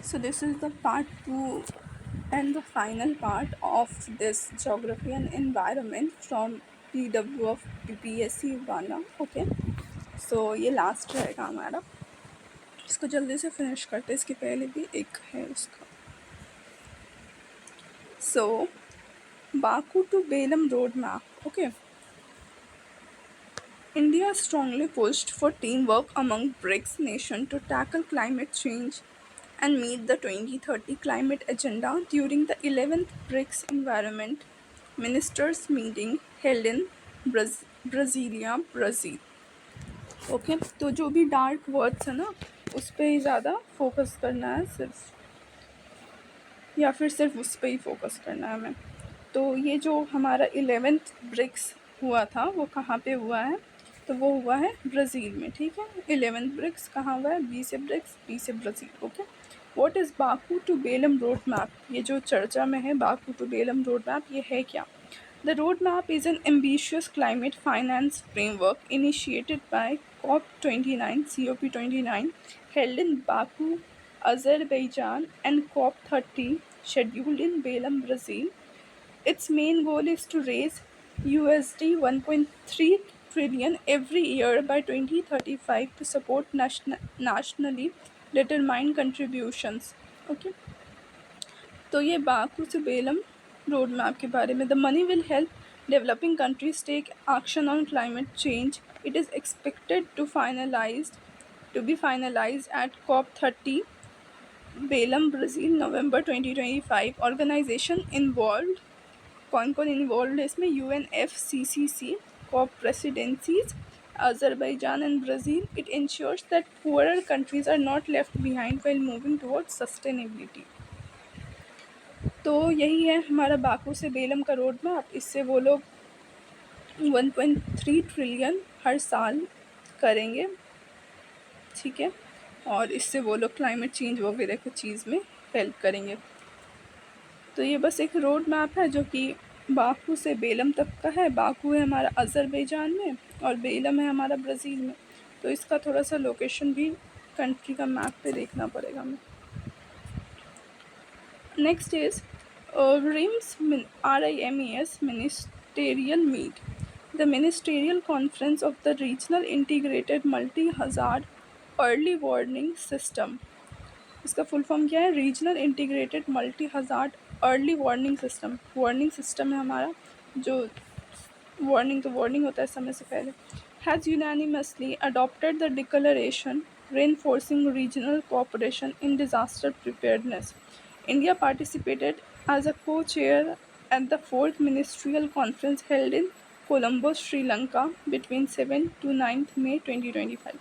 So this is the part 2 and the final part of this geography and environment from PW of PPSC वाला. Okay, सो ये last रहेगा हमारा. इसको जल्दी से फिनिश करते, इसके पहले भी एक है उसका. So Baku to Belem road map. Okay, India strongly pushed for teamwork among BRICS nations to tackle climate change and meet the 2030 climate agenda during the 11th BRICS Environment Ministers meeting held in Brasilia, Brazil. Okay, तो जो भी dark words है ना उस पर ही ज़्यादा focus करना है सिर्फ, या फिर सिर्फ उस पर ही फोकस करना है हमें. तो ये जो हमारा 11th ब्रिक्स हुआ था वो कहाँ पे हुआ है, तो वो हुआ है ब्राज़ील में. ठीक है, 11th ब्रिक्स कहाँ हुआ है, बी से ब्रिक्स, बी से Brazil. Okay, what is Baku to Belem road map. ये जो चर्चा में है Baku to Belem road map, ये है क्या. The roadmap is an ambitious climate finance framework initiated by COP29 held in Baku, Azerbaijan and COP30 scheduled in Belém, Brazil. Its main goal is to raise USD 1.3 trillion every year by 2035 to support nationally determined contributions. Okay. तो ये Baku से Belum road map के बारे में. The money will help developing countries take action on climate change. It is expected to be finalised at COP30 Belem, Brazil, November 2025. Organisation involve, कौन कौन involve है इसमें, UNFCCC, COP presidencies, Azerbaijan and Brazil. It ensures that poorer countries are not left behind while moving towards sustainability. तो यही है हमारा Baku से बेलम का रोड मैप. इससे वो लोग 1.3 ट्रिलियन हर साल करेंगे. ठीक है, और इससे वो लोग क्लाइमेट चेंज वगैरह की चीज़ में हेल्प करेंगे. तो ये बस एक रोड मैप है जो कि बाकू से बेलम तक का है. बाकू है हमारा अज़रबैजान में और बेलम है हमारा ब्राज़ील में. तो इसका थोड़ा सा लोकेशन भी कंट्री का मैप पे देखना पड़ेगा हमें. Next is RIMES ministerial meet. The ministerial conference of the regional integrated multi-hazard early warning system. इसका फुल फॉर्म क्या है, regional integrated multi hazard early warning system. Warning system है हमारा, जो वार्निंग तो वार्निंग होता है समय से पहले. Has unanimously adopted the declaration reinforcing regional cooperation in disaster preparedness. India participated as a co-chair at the 4th Ministerial Conference held in Colombo, Sri Lanka between 7 to 9th May 2025.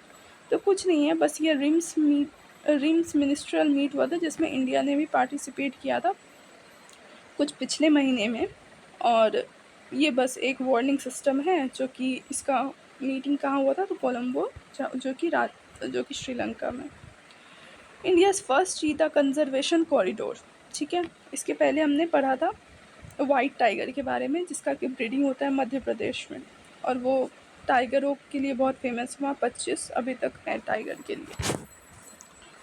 तो कुछ नहीं है, बस ये रिम्स मिनिस्ट्रियल मीट हुआ था जिसमें India ने भी पार्टिसिपेट किया था कुछ पिछले महीने में. और ये बस एक वार्निंग सिस्टम है जो कि इसका मीटिंग कहाँ हुआ था, तो कोलंबो, जो कि श्रीलंका में. India's first cheetah conservation corridor. ठीक है, इसके पहले हमने पढ़ा था वाइट टाइगर के बारे में जिसका कि ब्रीडिंग होता है मध्य प्रदेश में, और वो टाइगरों के लिए बहुत फेमस. वहाँ 25 अभी तक है टाइगर के लिए.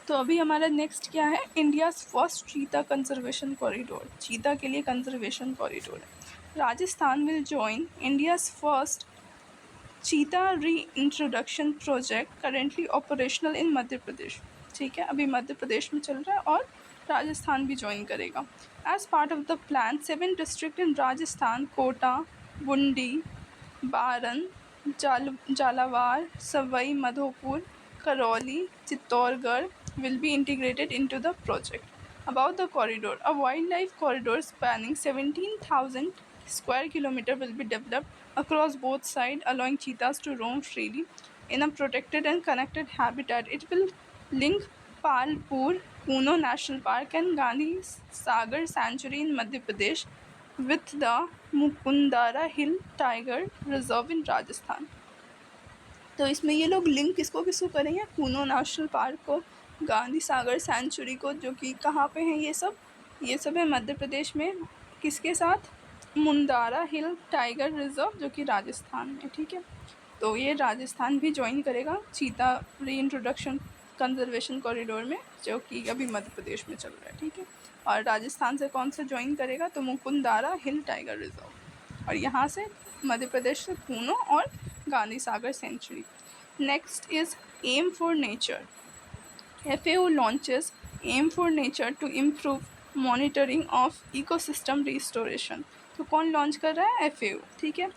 तो अभी हमारा नेक्स्ट क्या है, India's first cheetah conservation corridor. चीता के लिए कंजर्वेशन कॉरिडोर है. Rajasthan will join India's first cheetah reintroduction project currently operational in Madhya Pradesh. ठीक है, अभी मध्य प्रदेश में चल रहा है और राजस्थान भी ज्वाइन करेगा. As part of the plan 7 district in Rajasthan, Kota, Bundi, Baran, Jhalawar, Sawai Madhopur, Karauli, Chittorgarh will be integrated into the project. About the corridor, a wildlife corridor spanning 17,000 square kilometer will be developed across both sides, allowing cheetahs to roam freely in a protected and connected habitat. It will link Palpur Kuno National Park and Gandhi Sagar Sanctuary in Madhya Pradesh with the Mukundara Hill Tiger Reserve in Rajasthan. तो इसमें ये लोग link किसको किसको करेंगे, Kuno national park को, Gandhi Sagar century को, जो कि कहाँ पे हैं ये सब है मध्य प्रदेश में. किसके साथ, मुंदारा हिल टाइगर रिजर्व जो कि राजस्थान में. ठीक है, तो ये राजस्थान भी ज्वाइन करेगा चीता री इंट्रोडक्शन कंजर्वेशन कॉरिडोर में, जो कि अभी मध्य प्रदेश में चल रहा है, ठीक है। और राजस्थान से कौन सा ज्वाइन करेगा, तो मुकुंदारा हिल टाइगर रिजर्व, और यहाँ से मध्य प्रदेश से कूनो और Gandhi Sagar sanctuary. Next is aim for nature. FAO launches Aim for Nature to improve monitoring of ecosystem restoration। तो कौन लॉन्च कर रहा है, FAO, ठीक है।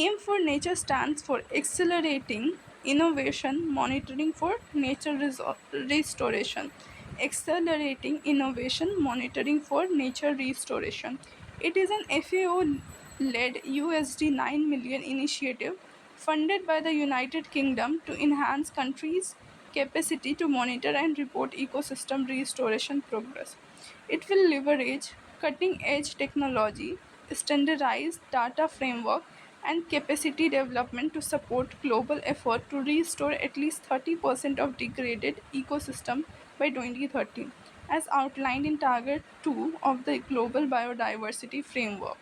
Aim for Nature stands for Accelerating Innovation Monitoring for Nature Restoration. Accelerating Innovation Monitoring for Nature Restoration. It is an FAO-led USD 9 million initiative funded by the United Kingdom to enhance countries' capacity to monitor and report ecosystem restoration progress. It will leverage cutting-edge technology, standardized data framework, and capacity development to support global effort to restore at least 30% of degraded ecosystem by 2030, as outlined in Target 2 of the Global Biodiversity Framework.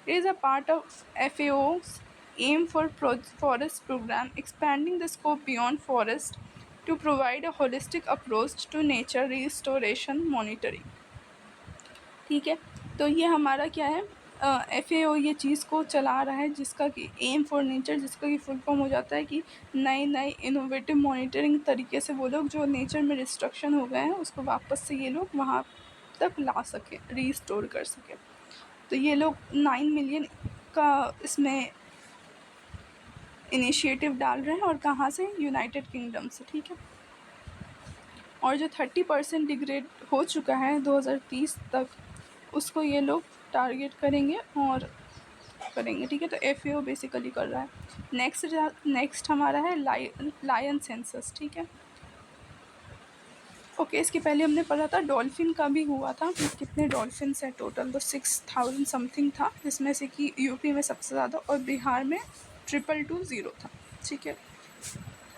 It is a part of FAO's Aim for Forest program, expanding the scope beyond forest to provide a holistic approach to nature restoration monitoring। ठीक है, तो ये हमारा क्या है, FAO ये चीज़ को चला रहा है, जिसका कि एम फॉर नेचर, जिसका कि फुल फॉर्म हो जाता है कि नए नए इनोवेटिव मॉनिटरिंग तरीके से वो लोग जो नेचर में डिस्ट्रक्शन हो गए हैं उसको वापस से ये लोग वहाँ तक ला सके, रीस्टोर कर सके। तो ये लोग 9 मिलियन का इसमें इनिशिएटिव डाल रहे हैं, और कहाँ से, यूनाइटेड किंगडम से, ठीक है। और जो 30% डिग्रेड हो चुका है 2030 तक, उसको ये लोग टारगेट करेंगे और करेंगे, ठीक है। तो FAO बेसिकली कर रहा है। नेक्स्ट हमारा है लायन सेंसस, ठीक है। ओके, इसके पहले हमने पढ़ा था डॉल्फिन का भी हुआ था कि कितने डॉल्फिन्स हैं टोटल, तो 6000 समथिंग था, जिसमें से कि यूपी में सबसे ज़्यादा और बिहार में 222 था, ठीक है।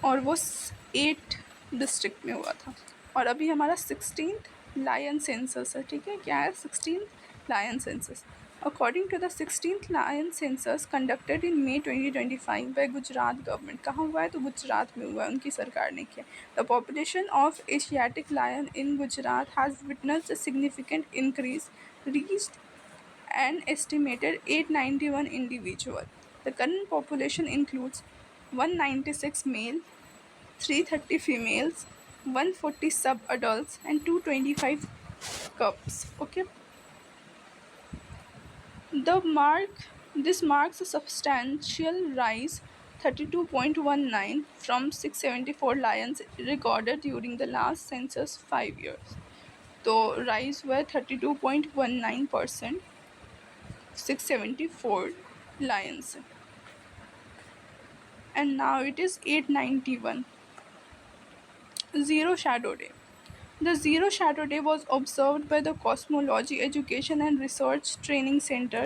और वो 8 डिस्ट्रिक्ट में हुआ था। और अभी हमारा 16th लायन सेंसस है, ठीक है। क्या है 16th lion census? According to the 16th lion census conducted in May 2025 by Gujarat government. कहाँ हुआ है, तो गुजरात में हुआ है, उनकी सरकार ने किया। The population of Asiatic lion in Gujarat has witnessed a significant increase, reached an estimated 891 individual. The current population includes 196 male, 330 females, 140 sub-adults, and 225 cubs. Okay. This marks a substantial rise, 32.19 from 674 lions recorded during the last census 5 years. तो rise हुआ 32.19%, 674 lions, and now it is 891. Zero Shadow Day. The Zero Shadow Day was observed by the Cosmology Education and Research Training Center,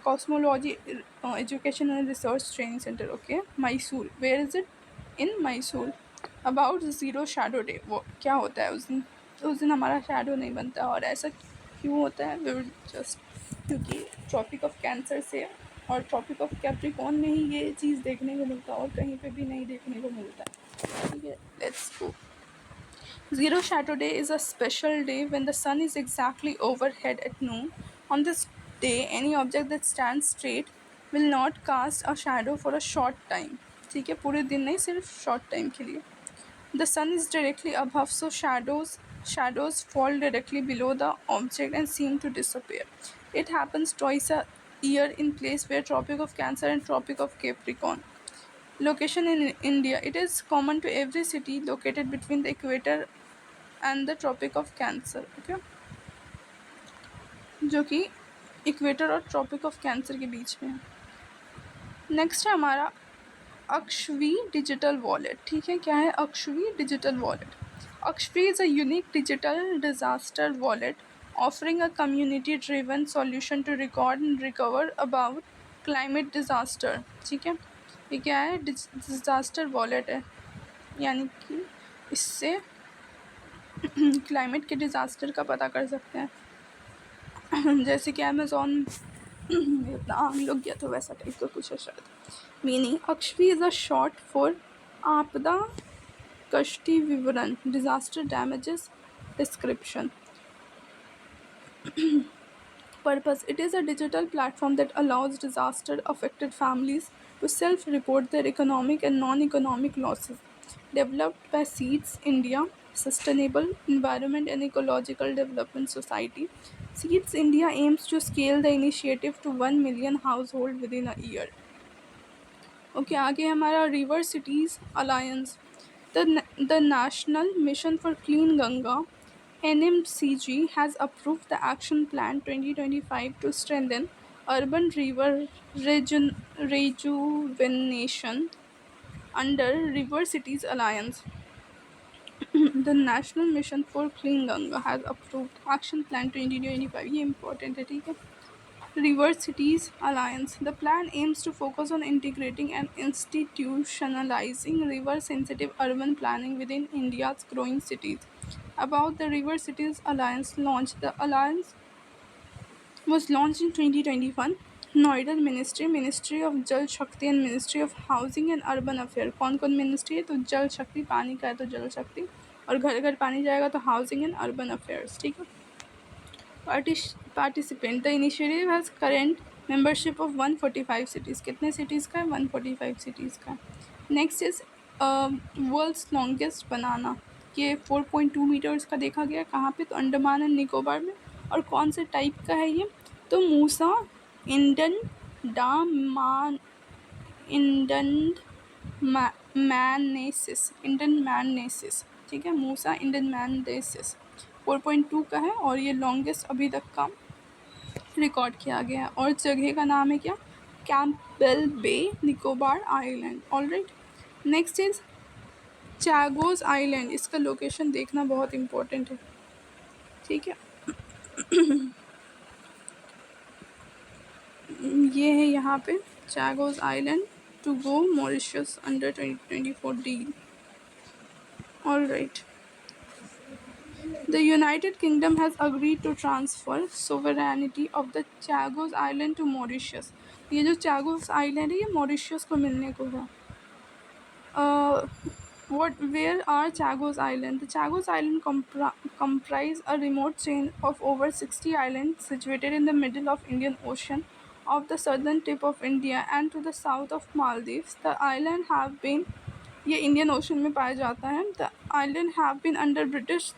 Cosmology Education and Research Training Center, okay, Mysore. Where is it? In Mysore. About Zero Shadow Day. वो क्या होता है उस दिन हमारा shadow नहीं बनता, और ऐसा क्यों होता है? वी विल जस्ट, क्योंकि ट्रॉपिक ऑफ कैंसर से और ट्रॉपिक ऑफ कैप्रिकॉर्न में ही ये चीज़ देखने को मिलता है, और कहीं पे भी नहीं देखने को मिलता है, ठीक है। Let's go. Zero Shadow Day is a special day when the sun is exactly overhead at noon. On this day, any object that stands straight will not cast a shadow for a short time. ठीक है, पूरे दिन नहीं, सिर्फ short time के लिए। The sun is directly above, so shadows fall directly below the object and seem to disappear. It happens twice a year in place where Tropic of Cancer and Tropic of Capricorn. Location in India. It is common to every city located between the equator and the Tropic of Cancer. Okay, जो कि equator और tropic of cancer के बीच में है। Next है हमारा अक्षवी digital wallet, ठीक है। क्या है Akshvi digital wallet? Akshvi is a unique digital disaster wallet offering a community driven solution to record and recover about climate disaster, ठीक है। ये क्या है? डिजास्टर वॉलेट है, यानी कि इससे क्लाइमेट के डिज़ास्टर का पता कर सकते हैं। जैसे कि अमेज़ॉन में इतना आग लग गया, तो वैसा टाइप का कुछ है शायद meaning. Akshvi is a short for aapda kashti vivaran, disaster damages description. Purpose: it is a digital platform that allows disaster affected families to self report their economic and non economic losses. Developed by Seeds India, Sustainable Environment and Ecological Development Society, Seeds India aims to scale the initiative to 1 million households within a year. Okay, आगे हमारा River Cities Alliance. The National Mission for Clean Ganga (NMCG) has approved the Action Plan 2025 to strengthen urban river rejuvenation under River Cities Alliance. The National Mission for Clean Ganga has approved Action Plan 2025. ये important है, ठीक है. River Cities Alliance. The plan aims to focus on integrating and institutionalizing river-sensitive urban planning within India's growing cities. About the River Cities Alliance launch. The alliance was launched in 2021. Noida Ministry of Jal Shakti and Ministry of Housing and Urban Affairs. कौन कौन ministry है? तो जल शक्ति, पानी का है तो जल शक्ति, और घर घर पानी जाएगा तो हाउसिंग एंड अर्बन अफेयर्स, ठीक है. Participant. The initiative has current membership of 145 cities. कितने cities का है? 145 cities का. Next is world's longest banana. ये 4.2 मीटर्स का देखा गया. कहाँ पे? तो अंडमान एंड निकोबार में. और कौन से टाइप का है ये? तो मूसा इंडनमैनेसिस, ठीक है. मूसा इंडनमैनेसिस 4.2 का है और ये लॉन्गेस्ट अभी तक का रिकॉर्ड किया गया है. और जगह का नाम है क्या? Campbell Bay, Nicobar island. Alright. Next is Chagos island. इसका लोकेशन देखना बहुत इम्पोर्टेंट है, ठीक है. ये है यहाँ पे Chagos island to go Mauritius under 2024 deal. Alright. The United Kingdom has agreed to transfer sovereignty of the Chagos Island to Mauritius. ये जो Chagos Island है ये Mauritius को मिलने को है. Where are Chagos Island? The Chagos Island comprise a remote chain of over 60 islands situated in the middle of Indian Ocean, off the southern tip of India and to the south of Maldives. The island have been, ये Indian Ocean में पाया जाता है. The island have been under British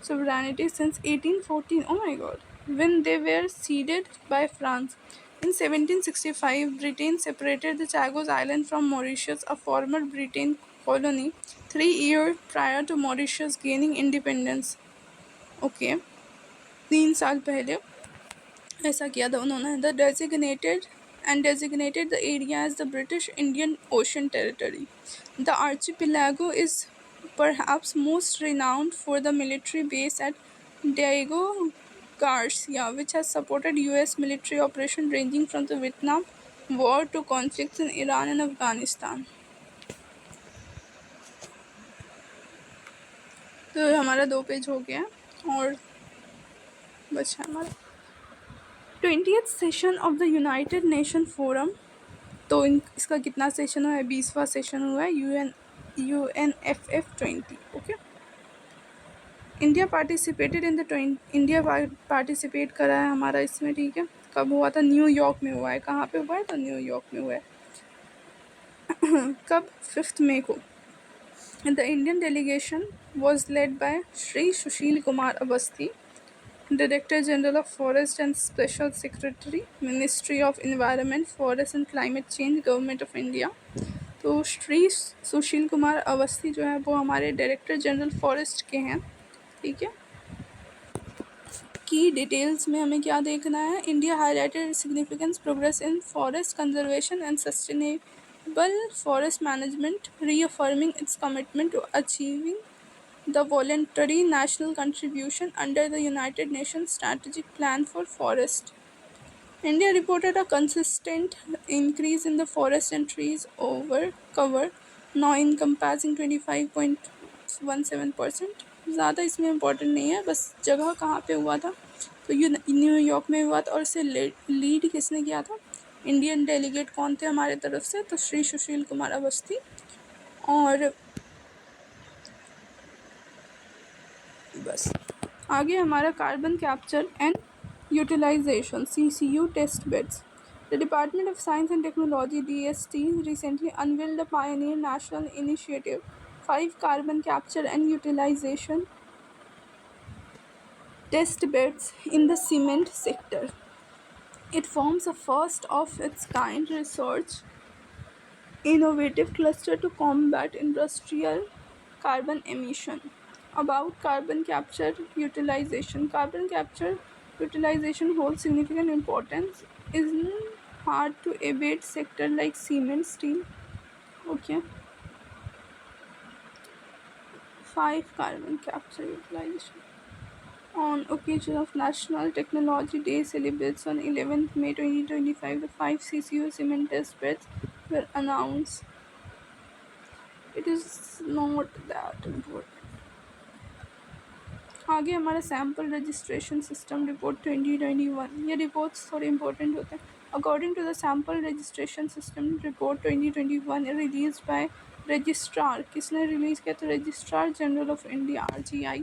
sovereignty since 1814. Oh my god. When they were ceded by France. In 1765, Britain separated the Chagos Island from Mauritius, a former Britain colony, 3 years prior to Mauritius gaining independence. Okay. 3 साल पहले ऐसा किया था उन्होंने. Designated the area as the British Indian Ocean Territory. The archipelago is perhaps most renowned for the military base at Diego Garcia, which has supported US military operations ranging from the Vietnam War to conflicts in Iran and Afghanistan. तो हमारा 2 page हो गया और बचा हमारा 20th session of the United nation forum. तो इसका कितना सेशन हुआ है? 20वां सेशन हुआ है. UNFF 20. Okay. India participated in the India participate करा है हमारा इसमें, ठीक है. कब हुआ था? न्यूयॉर्क में हुआ है. कहाँ पे हुआ है? तो न्यूयॉर्क में हुआ है. कब? 5 मई को. The Indian delegation was led by Shri Sushil Kumar Awasthi, Director General of Forest and Special Secretary, Ministry of Environment, Forest and Climate Change, Government of India. तो श्री सुशील कुमार अवस्थी जो है वो हमारे डायरेक्टर जनरल फॉरेस्ट के हैं, ठीक है. की डिटेल्स में हमें क्या देखना है? India highlighted significance progress in forest conservation and sustainable forest management, reaffirming its commitment to achieving the voluntary national contribution under the United Nations Strategic Plan for Forest. India reported a consistent increase in the forest and trees over cover, now encompassing 25.17%. ज़्यादा इसमें important नहीं है, बस जगह कहाँ पे हुआ था? तो न्यूयॉर्क में हुआ था. और इसे लीड किसने किया था? इंडियन डेलीगेट कौन थे हमारे तरफ से? तो श्री सुशील कुमार अवस्थी. और बस। आगे हमारा carbon capture and utilization CCU test beds. The department of science and technology DST recently unveiled a pioneer national initiative, 5 carbon capture and utilization test beds in the cement sector. It forms a first of its kind research innovative cluster to combat industrial carbon emission. About carbon capture utilization. Carbon capture utilization holds significant importance in hard to abate sector like cement, steel. Okay. 5 carbon capture utilization. On occasion of National Technology Day celebrates on 11th May 2025, the 5 CCU cement test beds were announced. It is not that important. आगे हमारा sample registration system report 2021। ये reports थोड़े important होते हैं। According to the sample registration system report 2021 release by registrar. किसने release किया? तो registrar general of India RGI।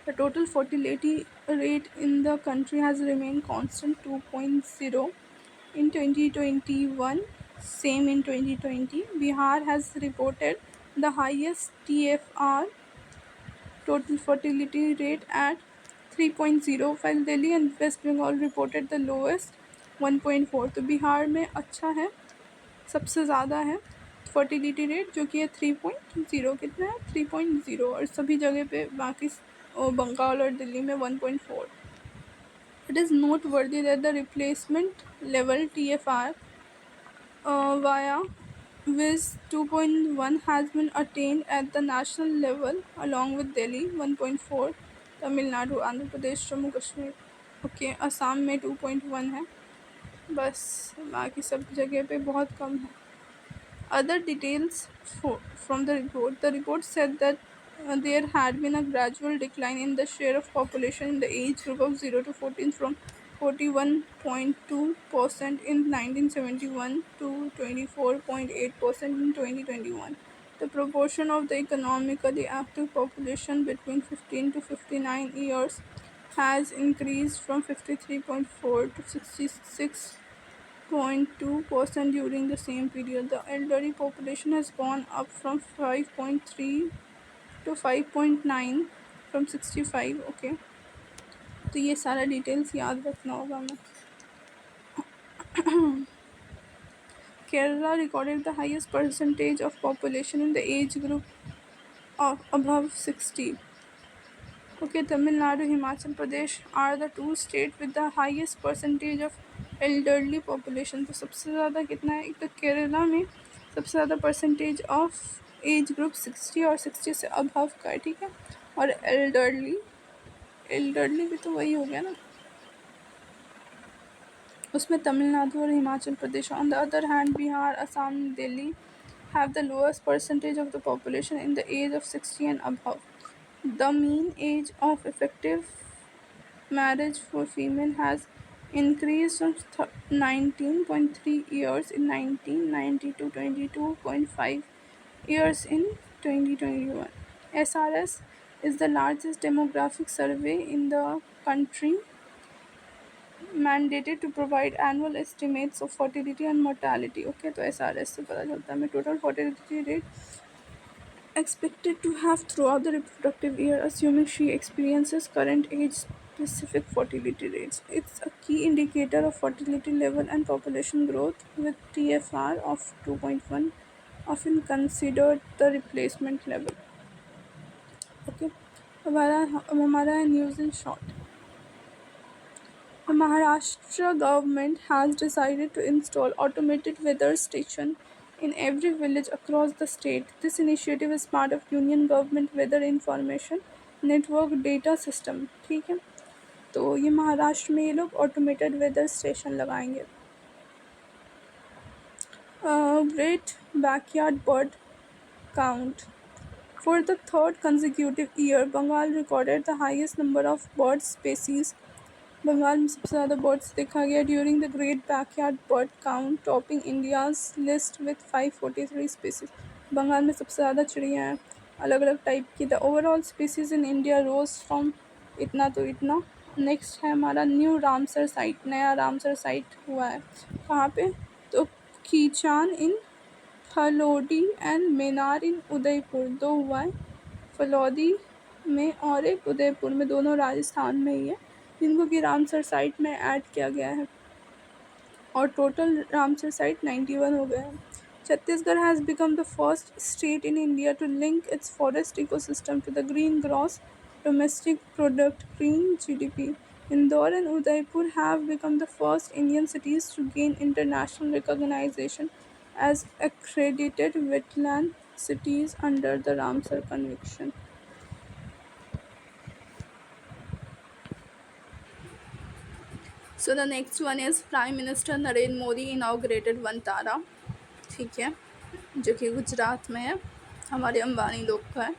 The total fertility rate in the country has remained constant 2.0 in 2021, same in 2020. Bihar has reported the highest TFR total fertility rate at 3.0, while Delhi and West Bengal reported the lowest 1.4. तो बिहार में अच्छा है, सबसे ज़्यादा है fertility rate जो कि है 3.0। कितना है? 3.0। और सभी जगह पे बाकी बंगाल और दिल्ली में 1.4। It is noteworthy that the replacement level TFR via WIS 2.1 has been attained at the national level along with Delhi 1.4, Tamil Nadu, Andhra Pradesh, Jammu Kashmir, okay Assam में 2.1 है, बस बाकी सब जगह पे बहुत कम है। Other details from the report said that there had been a gradual decline in the share of population in the age group of 0 to 14 from 41.2% in 1971 to 24.8% in 2021. The proportion of the economically active population between 15 to 59 years has increased from 53.4 to 66.2% during the same period. The elderly population has gone up from 5.3 to 5.9 from 65. Okay तो ये सारा details याद रखना होगा हमें। Kerala recorded the highest percentage of population in the age group of above 60. Okay, Tamil Nadu, Himachal Pradesh are the two states with the highest percentage of elderly population. तो सबसे ज़्यादा कितना है? एक तो केरला में सबसे ज़्यादा परसेंटेज ऑफ एज ग्रुप 60 और 60 से अबव का है, ठीक है। और एल्डरली भी तो वही हो गया ना, उसमें तमिलनाडु और Himachal Pradesh. On the other hand Bihar, Assam, Delhi have the lowest percentage of the population in the age of 60 and above. The mean age of effective marriage for female has increased from 19.3 years in 1990 to 22.5 years in 2021. SRS is the largest demographic survey in the country, mandated to provide annual estimates of fertility and mortality. Okay, तो SRS से पता चलता है total fertility rate expected to have throughout the reproductive year, assuming she experiences current age-specific fertility rates. It's a key indicator of fertility level and population growth, with TFR of 2.1 often considered the replacement level. Okay, अब हमारा news in short. The Maharashtra government has decided to install automated weather station in every village across the state. This initiative is part of Union Government Weather Information Network Data System. ठीक है, तो ये महाराष्ट्र में ये लोग automated weather station लगाएंगे। Great backyard bird count. For the third consecutive year, Bengal recorded the highest number of bird species. Bengal में सबसे ज़्यादा बर्ड्स देखा गया during the great backyard bird count, topping India's list with 543 species. Bengal में सबसे ज़्यादा चिड़िया हैं। अलग अलग टाइप की। The overall species in India rose from इतना तो इतना। नेक्स्ट है हमारा न्यू रामसर साइट, नया रामसर साइट हुआ है कहाँ पे, तो Khichan in Phalodi and Menar in Udaipur, दो हुआ है, फलौदी में और एक उदयपुर में, दोनों राजस्थान में ही है, जिनको कि रामसर साइट में ऐड किया गया है और टोटल रामसर साइट 91 हो गए हैं। Chhattisgarh has become the first state in India to link its forest ecosystem to the green gross domestic product green GDP. Indore and Udaipur have become the first Indian cities to gain international recognition as accredited wetland cities under the Ramsar Convention. So the next one is Prime Minister Narendra Modi inaugurated Vantara, ठीक है, जो कि गुजरात में है, हमारे अंबानी लोग का है।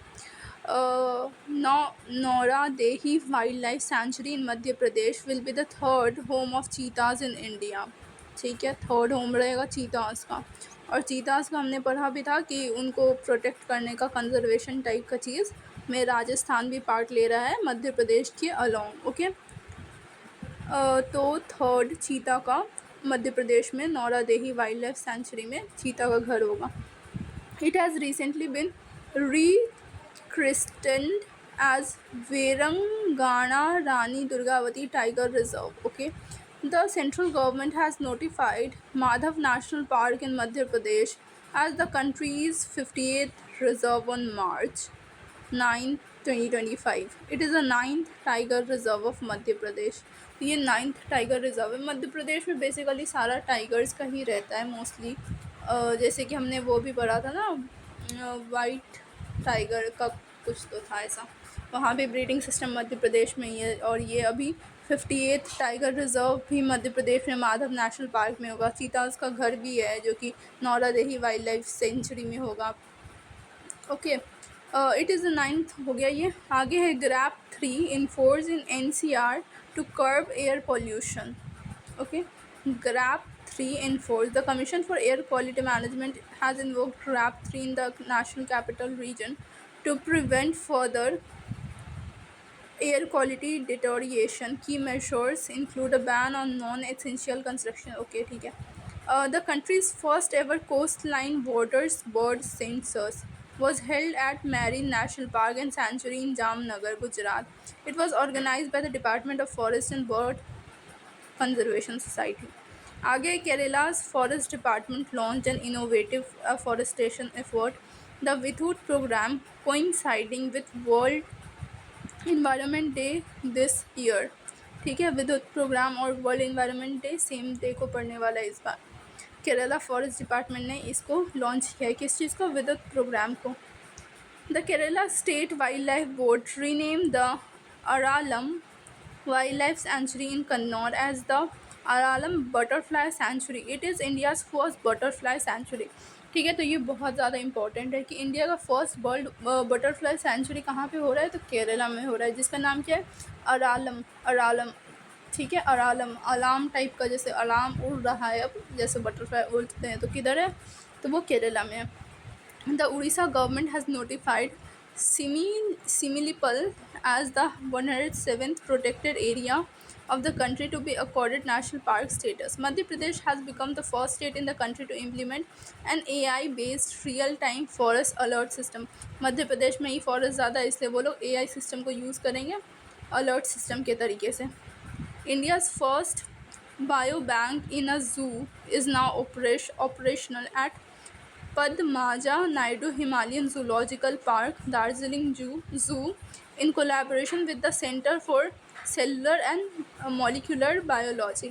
नौरा देही wild life sanctuary in Madhya Pradesh will be the third home of चीताज in India, ठीक है, थर्ड होम रहेगा चीताज का। और चीताज का हमने पढ़ा भी था कि उनको प्रोटेक्ट करने का कंजर्वेशन टाइप का चीज़ में राजस्थान भी पार्ट ले रहा है मध्य प्रदेश के अलोंग, ओके। तो थर्ड चीता का मध्य प्रदेश में नौरा देही वाइल्ड लाइफ सेंचुरी में चीता का घर होगा। It has recently bin rechristened as Verangana Rani Durgavati Tiger Reserve, okay. The central government has notified Madhav National Park in Madhya Pradesh as the country's 58th reserve on March 9, 2025. It is the 9th tiger reserve of Madhya Pradesh. ये 9th tiger reserve है। मध्य प्रदेश में basically सारा tigers का ही रहता है mostly. जैसे कि हमने वो भी पढ़ा था ना, वाइट टाइगर का कुछ तो था ऐसा, वहाँ पे ब्रीडिंग सिस्टम मध्य प्रदेश में ही है। और ये अभी 58th टाइगर रिजर्व भी मध्य प्रदेश में माधव नेशनल पार्क में होगा। चीताज का घर भी है जो कि नौरा देही वाइल्ड लाइफ सेंचुरी में होगा, okay. It is the 9th हो गया ये। आगे है GRAP 3 enforce in NCR to curb air pollution, okay. GRAP 3 enforced. The Commission for Air Quality Management has invoked GRAP 3 in the National Capital Region to prevent further air quality deterioration. Key measures include a ban on non-essential construction. Okay, ठीक है. The country's first ever coastline waters bird census was held at Marine National Park and Sanctuary in Jamnagar, Gujarat. It was organized by the Department of Forest and Bird Conservation Society. आगे Kerala's Forest Department launched an innovative forestation effort, the Vidut program, coinciding with World Environment Day this year. ठीक है, विद्युत programme और world environment day same day को पढ़ने वाला है इस बार। केरला फॉरेस्ट डिपार्टमेंट ने इसको लॉन्च किया है, किस चीज़ को, विद्युत प्रोग्राम को। The Kerala state wildlife board rename the Aralam wildlife sanctuary in Kannur as the Aralam butterfly sanctuary. It is India's first butterfly sanctuary, ठीक है। तो ये बहुत ज़्यादा इंपॉर्टेंट है कि इंडिया का फर्स्ट वर्ल्ड बटरफ्लाई सेंचुरी कहाँ पे हो रहा है, तो केरला में हो रहा है, जिसका नाम क्या है, अरालम। अरालम, ठीक है, अरालम अलार्म टाइप का, जैसे अलार्म उड़ रहा है अब, जैसे बटरफ्लाई उड़ते हैं, तो किधर है, तो वो केरला में है। The Odisha government has notified Similipal as the 107th protected area of the country to be accorded national park status. Madhya Pradesh has become the first state in the country to implement an AI-based real-time forest alert system. Madhya Pradesh में ही forest ज़्यादा है, इसलिए वो लोग AI system को use करेंगे alert system के तरीके से। India's first biobank in a zoo is now operational at Padmaja Naidu Himalayan Zoological Park, Darjeeling Zoo, in collaboration with the Center for Cellular and Molecular Biology.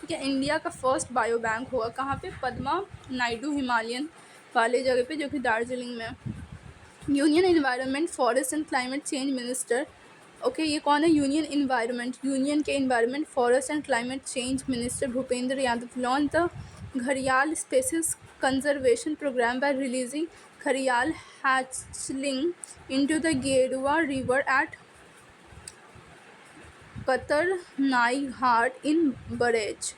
ठीक है, India का first bio bank होगा कहाँ पे, Padma Naidu Himalayan वाले जगह पे, जो कि दार्जिलिंग में। Union environment forest and climate change minister, okay, ये कौन है, यूनियन एनवायरनमेंट, यूनियन के environment forest and climate change minister Bhupendra Yadav launch the घड़ियाल spaces conservation programme bye releasing घड़ियाल hatchling into the Gedua River at Katarnai in Baraj.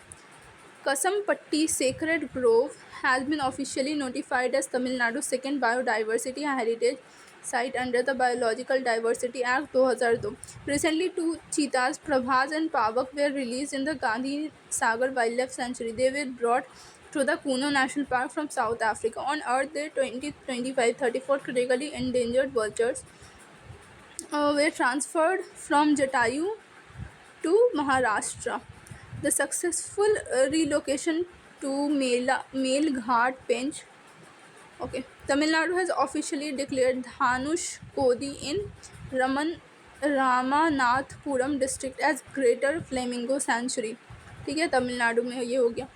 Kasampatti Sacred Grove has been officially notified as Tamil Nadu's second biodiversity heritage site under the Biological Diversity Act 2002. Recently, two cheetahs, Prabhas and Pavak, were released in the Gandhi Sagar Wildlife Sanctuary. They were brought to the Kuno National Park from South Africa. On Earth, their 2025 34 critically endangered vultures were transferred from Jatayu to Maharashtra. The successful relocation to Melghat Pench. Okay, Tamil Nadu has officially declared Dhanush Kodi in Ramanathapuram district as Greater Flamingo Sanctuary. ठीक है, तमिलनाडु में ये हो गया.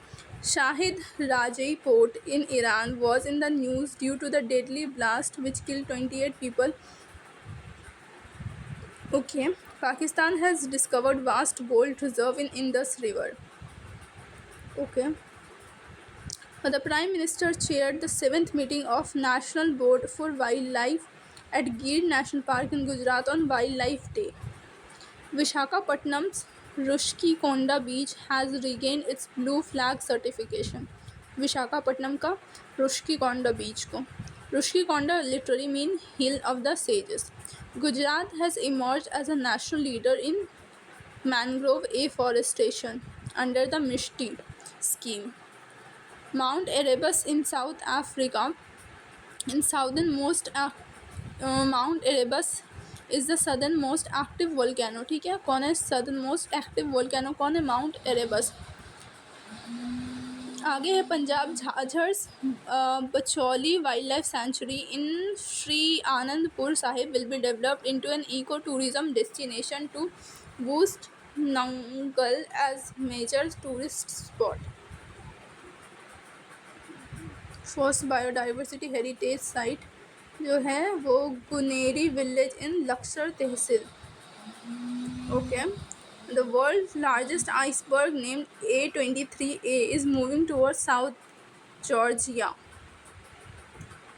Shahid Rajai port in Iran was in the news due to the deadly blast which killed 28 people. Okay, Pakistan has discovered vast gold reserve in Indus River. Okay. The Prime Minister chaired the 7th meeting of National Board for Wildlife at Gir National Park in Gujarat on Wildlife Day. Visakhapatnam's Rushkikonda beach has regained its blue flag certification. Visakhapatnam का रुश्कीकोंडा बीच को. Rushkikonda literally mean hill of the sages. Gujarat has emerged as a national leader in mangrove afforestation under the Mishti scheme. Mount Erebus in South Africa, in southernmost Mount Erebus is the southernmost active volcano. ठीक है, कौन है southernmost active volcano? कौन है? Mount Erebus. आगे है Punjab Jhajjar Bachauli wildlife sanctuary in Shri Anandpur Sahib will be developed into an eco tourism destination to boost Nangal as major tourist spot. First biodiversity heritage site जो है वो Guneri village in Laksar tehsil. Okay. The world largest iceberg named A23A is moving towards South Georgia.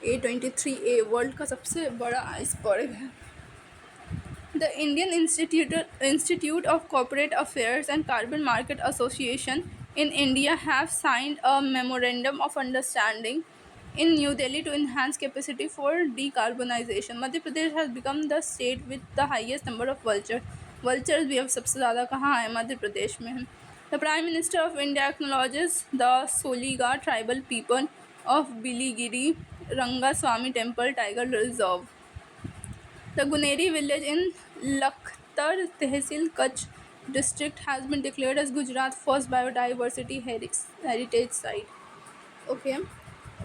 A23A world का सबसे बड़ा iceberg है. The Indian Institute of Corporate Affairs and Carbon Market Association in India have signed a memorandum of understanding in New Delhi to enhance capacity for decarbonization. Madhya Pradesh has become the state with the highest number of vultures. Vultures भी अब सबसे ज़्यादा कहाँ है? मध्य प्रदेश में हैं. The Prime Minister of India acknowledges the Soliga tribal people of Biligiri Rangaswamy Temple Tiger Reserve. The Guneri village in Lakhtar Tehsil, Kutch district has been declared as Gujarat's first biodiversity heritage site. Okay.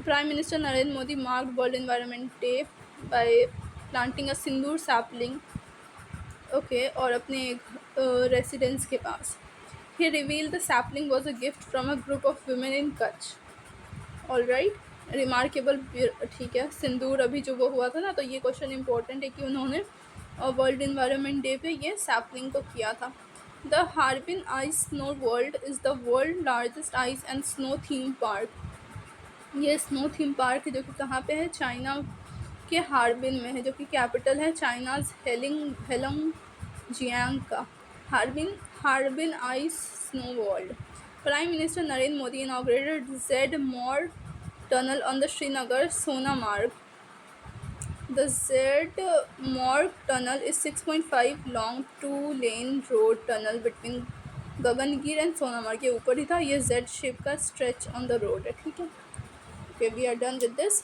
Prime Minister Narendra Modi marked World Environment Day by planting a sindoor sapling. Okay, और अपने residence के पास. He revealed the sapling was a gift from a group of women in Kutch. All right. Remarkable. ठीक है, सिंदूर अभी जो वो हुआ था ना, तो ये क्वेश्चन इंपॉर्टेंट है कि उन्होंने वर्ल्ड इन्वायरमेंट डे पे ये सैपलिंग को किया था. The Harbin ice snow world is the world largest ice and snow theme park. ये स्नो थीम पार्क है जो कि कहाँ पे है? चाइना के हार्बिन में है, जो कि कैपिटल है चाइनाज हेलोंग जियांग का. Harbin ice snow world. Prime minister Narendra Modi inaugurated Z-Mor tunnel on the Srinagar Sonamarg. The Z-Mor tunnel is 6.5 long 2-lane road tunnel between Gagangir and Sonamarg. के ऊपर ही था, ये Z शेप का स्ट्रेच ऑन द रोड है. ठीक है. Okay, we are done with this.